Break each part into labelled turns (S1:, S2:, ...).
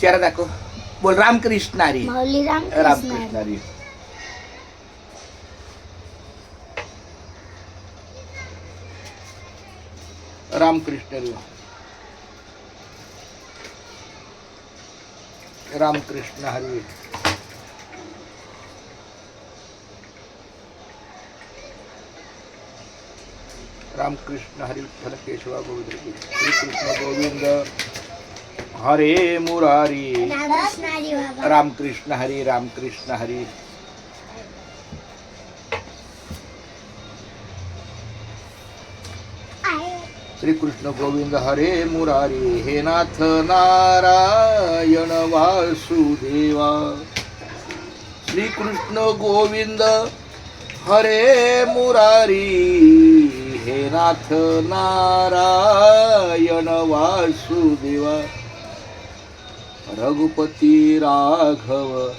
S1: चेहरा दाखव. बोल रामकृष्ण हरी.
S2: माऊली
S1: रामकृष्ण हरी. रामकृष्ण हरी. रामकृष्ण हरी. रामकृष्ण हरी विठ्ठल केशवा गोविंद. श्रीकृष्ण गोविंद हरे मुरारी. रामकृष्ण हरी. रामकृष्ण हरी. श्रीकृष्ण गोविंद हरे मुरारी. हे नाथ नारायण वासुदेवा. श्रीकृष्ण गोविंद हरे मुरारी. हे नाथ नारायण वासुदेवा. रघुपती राघव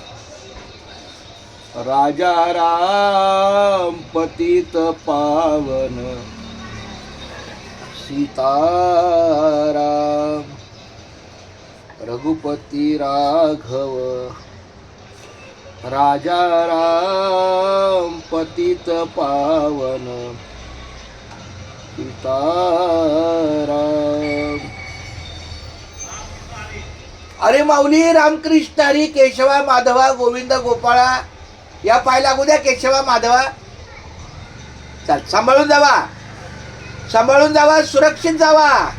S1: राजा राम पतित पावन सीताराम. रघुपती राघव राजा राम पतित पावन सीताराम. अरे माऊली रामकृष्ण हरी. केशवा माधवा गोविंद गोपाळा. या पाय लागू द्या केशवा माधवा. चल सांभाळून जावा. सांभाळून जावा. सुरक्षित जावा.